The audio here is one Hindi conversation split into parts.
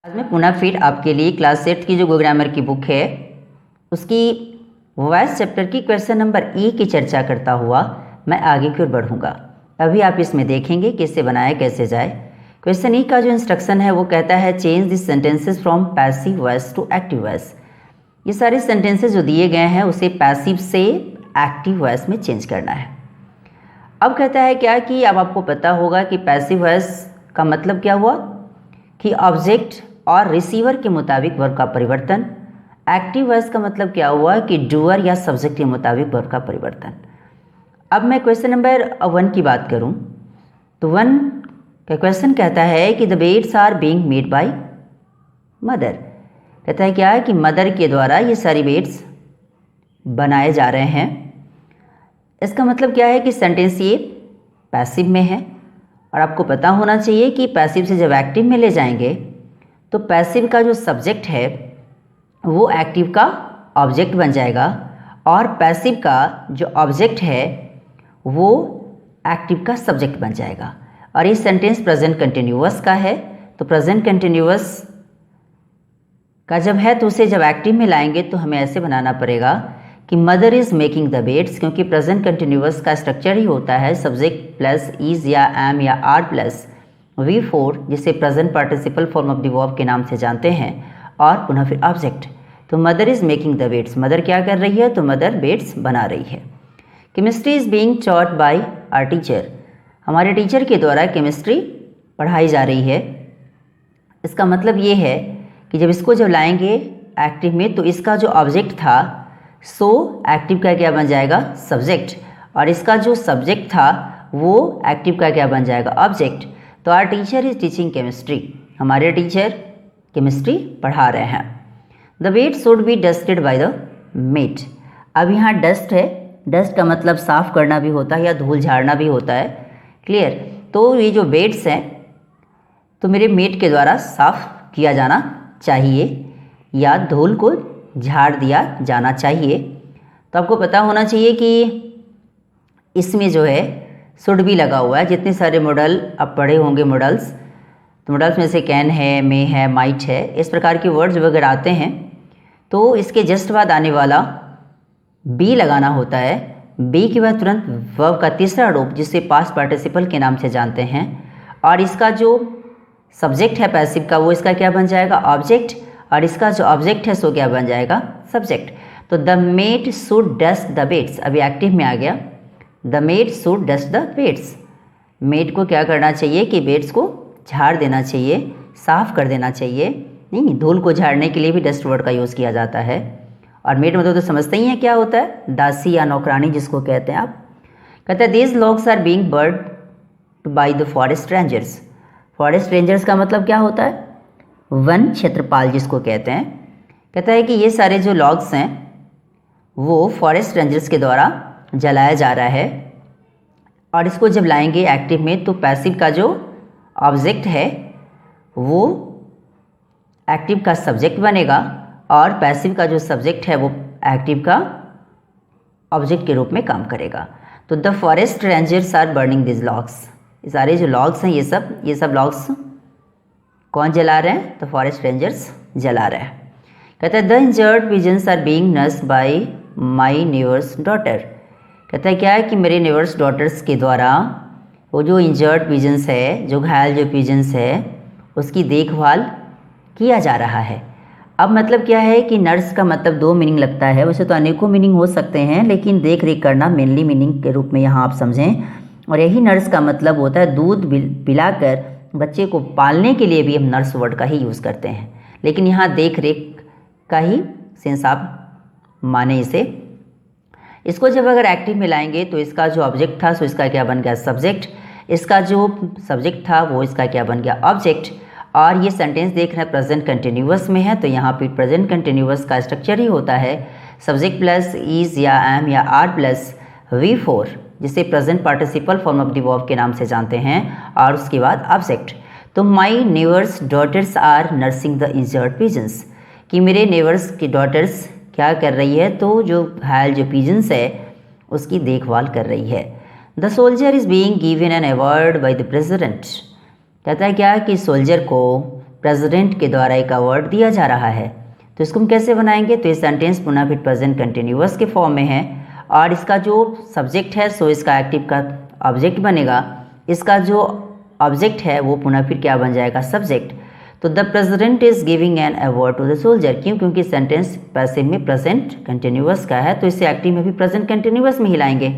आज मैं पुनः फिर आपके लिए क्लास 8 की जो ग्रामर की बुक है उसकी वॉइस चैप्टर की क्वेश्चन नंबर ई की चर्चा करता हुआ मैं आगे की ओर बढ़ूँगा। अभी आप इसमें देखेंगे कैसे बनाए कैसे जाए। क्वेश्चन ई का जो इंस्ट्रक्शन है वो कहता है change this sentences from passive voice to active voice. ये सारे सेंटेंसेस जो दिए गए हैं उसे पैसिव से एक्टिव वॉइस में चेंज करना है। अब कहता है क्या कि अब आपको पता होगा कि पैसिव वॉइस का मतलब क्या हुआ कि ऑब्जेक्ट और रिसीवर के मुताबिक वर्ब का परिवर्तन। एक्टिव वॉइस का मतलब क्या हुआ कि डूअर या सब्जेक्ट के मुताबिक वर्ब का परिवर्तन। अब मैं क्वेश्चन नंबर 1 की बात करूं तो 1 का क्वेश्चन कहता है कि the beds are being made by mother. कहता है क्या है कि मदर के द्वारा ये सारी बेड्स बनाए जा रहे हैं। इसका मतलब क्या है कि सेंटेंस ये पैसिव में है और आपको पता होना चाहिए कि पैसिव से जब एक्टिव में ले जाएंगे तो पैसिव का जो सब्जेक्ट है वो एक्टिव का ऑब्जेक्ट बन जाएगा और पैसिव का जो ऑब्जेक्ट है वो एक्टिव का सब्जेक्ट बन जाएगा। और ये सेंटेंस प्रेजेंट कंटिन्यूअस का है तो प्रेजेंट कंटिन्यूअस का जब है तो उसे जब एक्टिव में लाएंगे तो हमें ऐसे बनाना पड़ेगा कि mother is making the beds, क्योंकि प्रेजेंट कंटिन्यूअस का स्ट्रक्चर ही होता है सब्जेक्ट प्लस इज़ या एम या आर प्लस V4 जिसे present participle form of the verb के नाम से जानते हैं और पुनः फिर ऑब्जेक्ट। तो mother is making the beds, mother क्या कर रही है तो मदर बेड्स बना रही है। Chemistry is being taught by our teacher, हमारे टीचर के द्वारा केमिस्ट्री पढ़ाई जा रही है। इसका मतलब ये है कि जब इसको जब लाएंगे एक्टिव में तो इसका जो ऑब्जेक्ट था सो एक्टिव का क्या बन जाएगा सब्जेक्ट, और इसका जो सब्जेक्ट था वो एक्टिव का क्या बन जाएगा ऑब्जेक्ट। तो our teacher is teaching chemistry, हमारे टीचर केमिस्ट्री पढ़ा रहे हैं। The bed should be dusted by the maid. अब यहाँ डस्ट है, डस्ट का मतलब साफ करना भी होता है या धूल झाड़ना भी होता है, क्लियर। तो ये जो बेड्स हैं तो मेरे मेड के द्वारा साफ किया जाना चाहिए या धूल को झाड़ दिया जाना चाहिए। तो आपको पता होना चाहिए कि इसमें जो है शुड भी लगा हुआ है। जितने सारे मॉडल आप पढ़े होंगे मॉडल्स, तो मॉडल्स में से कैन है, मे है, माइट है, इस प्रकार के वर्ड्स वगैरह आते हैं तो इसके जस्ट बाद आने वाला बी लगाना होता है। बी के बाद तुरंत वर्ब का तीसरा रूप जिसे पास्ट पार्टिसिपल के नाम से जानते हैं और इसका जो सब्जेक्ट है पैसिव का वो इसका क्या बन जाएगा ऑब्जेक्ट, और इसका जो ऑब्जेक्ट है सो क्या बन जाएगा सब्जेक्ट। तो the made should dust the beds, अभी एक्टिव में आ गया। The made should dust the beds, made को क्या करना चाहिए कि बेड्स को झाड़ देना चाहिए, साफ कर देना चाहिए। नहीं, धूल को झाड़ने के लिए भी डस्ट वर्ड का यूज़ किया जाता है। और मेड मतलब तो समझते ही हैं क्या होता है, दासी या नौकरानी जिसको कहते हैं आप। कहते हैं these logs are being burnt by the forest rangers. Forest rangers का मतलब क्या होता है, वन क्षेत्रपाल जिसको कहते हैं। कहता है कि ये सारे जो लॉग्स हैं वो फॉरेस्ट रेंजर्स के द्वारा जलाया जा रहा है और इसको जब लाएंगे एक्टिव में तो पैसिव का जो ऑब्जेक्ट है वो एक्टिव का सब्जेक्ट बनेगा और पैसिव का जो सब्जेक्ट है वो एक्टिव का ऑब्जेक्ट के रूप में काम करेगा। तो the forest rangers are burning this logs, ये सारे जो लॉग्स हैं ये सब लॉग्स कौन जला रहे हैं तो फॉरेस्ट रेंजर्स जला रहे हैं। कहता है the injured pigeons are being nursed by my neighbour's daughter. कहता है क्या है कि मेरे नेबर्स डॉटर्स के द्वारा वो जो इंजर्ड पिजन्स है, जो घायल जो पिजन्स है उसकी देखभाल किया जा रहा है। अब मतलब क्या है कि नर्स का मतलब 2 मीनिंग लगता है, वैसे तो अनेकों मीनिंग हो सकते हैं लेकिन देख रेख करना मेनली मीनिंग के रूप में यहाँ आप समझें। और यही नर्स का मतलब होता है दूध पिलाकर बच्चे को पालने के लिए भी हम नर्स वर्ड का ही यूज़ करते हैं, लेकिन यहाँ देख रेख का ही सेंस आप माने इसे। इसको जब अगर एक्टिव में लाएंगे तो इसका जो ऑब्जेक्ट था सो इसका क्या बन गया सब्जेक्ट, इसका जो सब्जेक्ट था वो इसका क्या बन गया ऑब्जेक्ट। और ये सेंटेंस देख रहे हैं प्रेजेंट कंटिन्यूअस में है तो यहाँ पे प्रेजेंट कंटिन्यूअस का स्ट्रक्चर ही होता है सब्जेक्ट प्लस इज़ या एम या आर प्लस V4 जिसे present participle form of the verb के नाम से जानते हैं और उसके बाद ऑब्जेक्ट। तो my neighbour's daughters are nursing the injured pigeons, कि मेरे नेबर्स की डॉटर्स क्या कर रही है तो जो घायल जो पिजन्स है उसकी देखभाल कर रही है। The soldier is being given an award by the president. कहता है क्या कि सोल्जर को प्रेसिडेंट के द्वारा एक अवार्ड दिया जा रहा है। तो इसको हम कैसे बनाएंगे, तो ये सेंटेंस पुनः फिर प्रेजेंट कंटिन्यूअस के फॉर्म में है और इसका जो सब्जेक्ट है सो इसका एक्टिव का ऑब्जेक्ट बनेगा, इसका जो ऑब्जेक्ट है वो पुनः फिर क्या बन जाएगा, सब्जेक्ट। तो the president is giving an award to the soldier, क्यों, क्योंकि सेंटेंस पैसिव में प्रेजेंट कंटिन्यूअस का है तो इसे एक्टिव में भी प्रेजेंट कंटिन्यूअस में ही लाएंगे।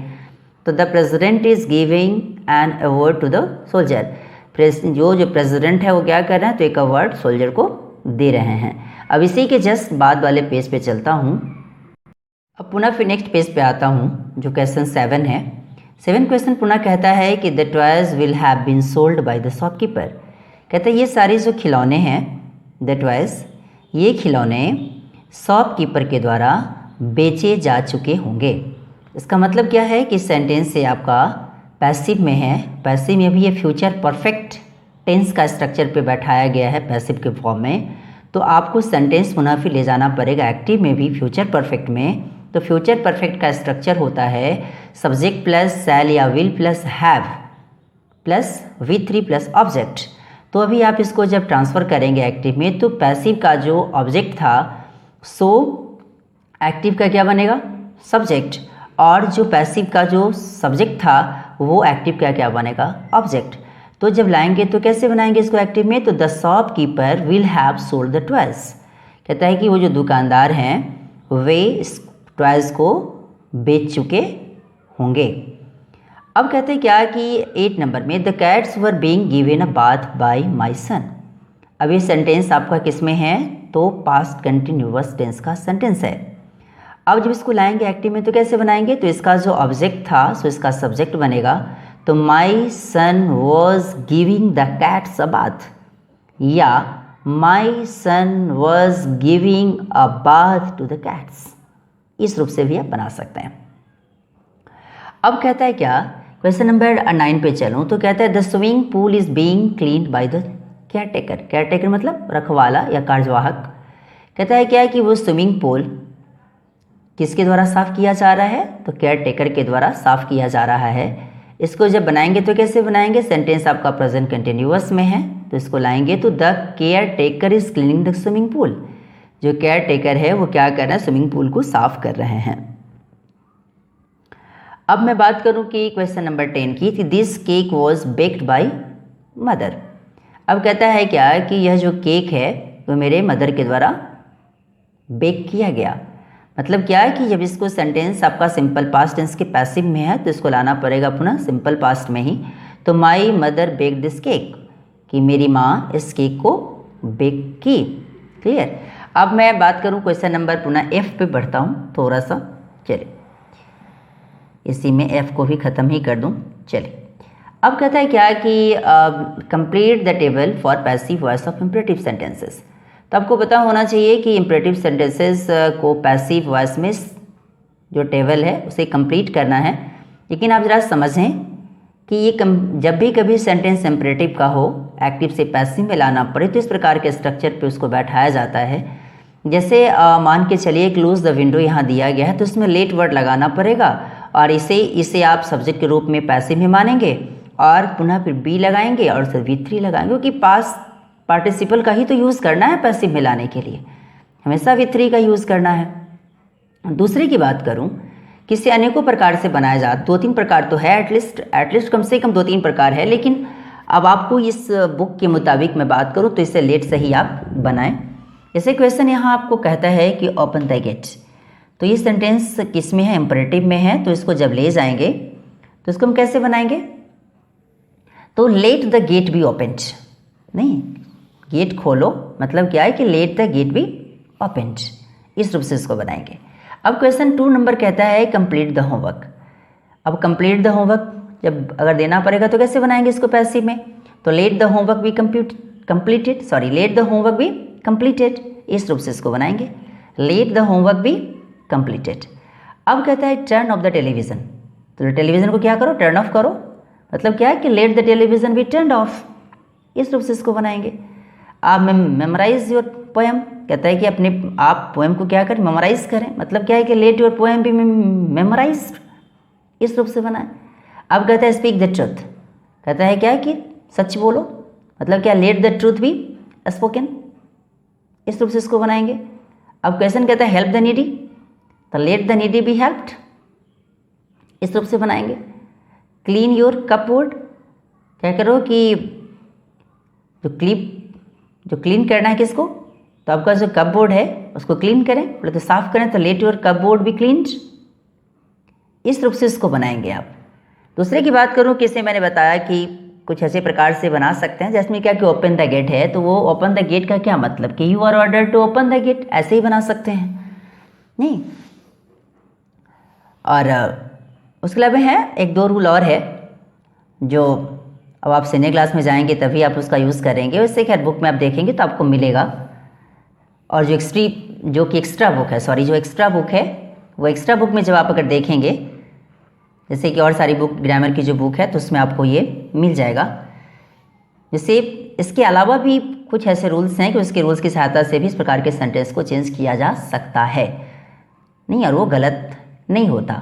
तो the president is giving an award to the soldier, जो प्रेसिडेंट है वो क्या कर रहे हैं, तो एक अवार्ड सोल्जर को दे रहे हैं। अब इसी के जस्ट बाद वाले पेज पे चलता हूँ। अब पुनः फिर नेक्स्ट पेज पे आता हूँ जो क्वेश्चन 7 है। 7 क्वेश्चन पुनः कहता है कि the toys will have been sold by the shopkeeper. कहते हैं ये सारे जो खिलौने हैं, द टॉयज, ये खिलौने शॉपकीपर के द्वारा बेचे जा चुके होंगे। इसका मतलब क्या है कि सेंटेंस से आपका पैसिव में है, पैसिव में भी ये फ्यूचर परफेक्ट टेंस का स्ट्रक्चर पे बैठाया गया है पैसिव के फॉर्म में, तो आपको सेंटेंस पुनः फिर ले जाना पड़ेगा एक्टिव में भी फ्यूचर परफेक्ट में। तो फ्यूचर परफेक्ट का स्ट्रक्चर होता है सब्जेक्ट प्लस शैल या will plus have plus V3 plus object. तो अभी आप इसको जब ट्रांसफ़र करेंगे एक्टिव में तो पैसिव का जो ऑब्जेक्ट था सो एक्टिव का क्या बनेगा, सब्जेक्ट, और जो पैसिव का जो सब्जेक्ट था वो एक्टिव का क्या बनेगा, ऑब्जेक्ट। तो जब लाएंगे तो कैसे बनाएंगे इसको एक्टिव में, तो the shopkeeper will have sold the toys. कहता है कि वो जो दुकानदार हैं वे टॉयज को बेच चुके होंगे। अब कहते हैं क्या कि 8 नंबर में the cats were being given a bath by my son. अब ये सेंटेंस आपका किस में है, तो पास्ट कंटिन्यूअस टेंस का सेंटेंस है। अब जब इसको लाएंगे एक्टिव में तो कैसे बनाएंगे, तो इसका जो ऑब्जेक्ट था सो इसका सब्जेक्ट बनेगा। तो my son was giving the cats a bath, या my son was giving a bath to the cats, इस रूप से भी आप बना सकते हैं। अब कहता है क्या, क्वेश्चन नंबर 9 पे चलूँ तो कहता है the swimming pool is being cleaned by the care taker. Care taker मतलब रखवाला या कार्यवाहक। कहता है क्या है कि वो स्विमिंग पूल किसके द्वारा साफ़ किया जा रहा है, तो केयर टेकर के द्वारा साफ़ किया जा रहा है। इसको जब बनाएंगे तो कैसे बनाएंगे, सेंटेंस आपका प्रेजेंट कंटिन्यूअस में है तो इसको लाएंगे तो the care taker is cleaning the swimming pool. जो केयर टेकर है वो क्या कर रहे हैं, स्विमिंग पूल को साफ कर रहे हैं। अब मैं बात करूं कि क्वेश्चन नंबर 10 की, this cake was baked by mother. अब कहता है क्या कि यह जो केक है वो मेरे मदर के द्वारा बेक किया गया। मतलब क्या है कि जब इसको सेंटेंस आपका सिंपल पास्ट टेंस के पैसिव में है तो इसको लाना पड़ेगा पुनः सिंपल पास्ट में ही। तो my mother bake this cake, कि मेरी माँ इस केक को बेक की। क्लियर। अब मैं बात करूं क्वेश्चन नंबर पुनः F पे बढ़ता हूं थोड़ा सा। चलिए इसी में F को भी ख़त्म ही कर दूं। चलिए अब कहता है क्या कि complete the table for passive voice of imperative sentences. तो आपको पता होना चाहिए कि इम्परेटिव सेंटेंसेस को पैसिव वॉइस में जो टेबल है उसे कंप्लीट करना है। लेकिन आप ज़रा समझें कि ये जब भी कभी सेंटेंस इम्परेटिव का हो एक्टिव से पैसिव में लाना पड़े तो इस प्रकार के स्ट्रक्चर पे उसको बैठाया जाता है। जैसे मान के चलिए क्लोज द विंडो यहाँ दिया गया है तो इसमें लेट वर्ड लगाना पड़ेगा और इसे आप सब्जेक्ट के रूप में पैसिव में मानेंगे और पुनः फिर बी लगाएंगे और फिर V3 लगाएंगे, क्योंकि पास्ट पार्टिसिपल का ही तो यूज़ करना है पैसिव में लाने के लिए, हमेशा V3 का यूज़ करना है। दूसरे की बात करूं कि इसे अनेकों प्रकार से बनाया जाता, 2-3 प्रकार तो है एटलीस्ट कम से कम 2-3 प्रकार है, लेकिन अब आपको इस बुक के मुताबिक मैं बात करूं तो इसे लेट से ही आप बनाएं। जैसे क्वेश्चन यहाँ आपको कहता है कि ओपन द गेट, तो ये सेंटेंस किस में है, इम्परेटिव में है, तो इसको जब ले जाएंगे तो इसको हम कैसे बनाएंगे, तो let the gate be opened, नहीं गेट खोलो मतलब क्या है कि let the gate be opened, इस रूप से इसको बनाएंगे। अब क्वेश्चन 2 नंबर कहता है कंप्लीट द होमवर्क। अब कंप्लीट द होमवर्क जब अगर देना पड़ेगा तो कैसे बनाएंगे इसको पैसिव में, तो let the homework be let the homework be completed, इस रूप से इसको बनाएंगे, let the homework be completed. अब कहता है टर्न ऑफ द टेलीविज़न, तो टेलीविज़न को क्या करो, टर्न ऑफ करो, मतलब क्या है कि let the television be turn off, इस रूप से इसको बनाएंगे। आप मेमोराइज योर पोएम, कहता है कि अपने आप पोएम को क्या करें, मेमोराइज करें, मतलब क्या है कि let your poem be memorise, इस रूप से बनाएं। अब कहता है स्पीक द ट्रुथ, कहता है क्या है कि सच बोलो, मतलब क्या let the truth be spoken, इस रूप से इसको बनाएंगे। अब क्वेश्चन कहता है हेल्प द नीडी, तो let the needy be helped, इस रूप से बनाएंगे। क्लीन योर कपबोर्ड, क्या करो कि जो क्लीन करना है किसको, तो आपका जो कपबोर्ड है उसको क्लीन करें, बोले तो साफ करें, तो let your cupboard be cleaned, इस रूप से इसको बनाएंगे आप। दूसरे की बात करूं, किसे मैंने बताया कि कुछ ऐसे प्रकार से बना सकते हैं, जैसे क्या कि ओपन द गेट है, तो वो ओपन द गेट का क्या मतलब कि you are order to open the gate, ऐसे ही बना सकते हैं नहीं। और उसके अलावा है एक दो रूल और है, जो अब आप सीनियर क्लास में जाएंगे तभी आप उसका यूज़ करेंगे, वैसे खैर बुक में आप देखेंगे तो आपको मिलेगा। और जो एक्स्ट्रा बुक है, वो एक्स्ट्रा बुक में जब आप अगर देखेंगे, जैसे कि और सारी बुक ग्रामर की जो बुक है, तो उसमें आपको ये मिल जाएगा। जैसे इसके अलावा भी कुछ ऐसे रूल्स हैं कि उसके रूल्स की सहायता से भी इस प्रकार के सेंटेंस को चेंज किया जा सकता है नहीं, और वो गलत नहीं होता।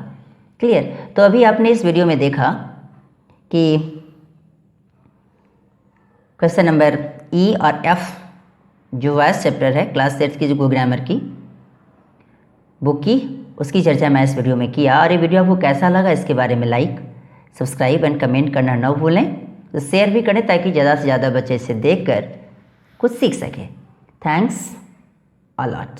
क्लियर। तो अभी आपने इस वीडियो में देखा कि क्वेश्चन नंबर ई और एफ जो वाइस चैप्टर है क्लास 8 की जो ग्रामर की बुक की, उसकी चर्चा मैं इस वीडियो में किया। और ये वीडियो आपको कैसा लगा इसके बारे में लाइक, सब्सक्राइब एंड कमेंट करना न भूलें, तो शेयर भी करें ताकि ज़्यादा से ज़्यादा बच्चे इसे देखकर कुछ सीख सकें। Thanks a lot.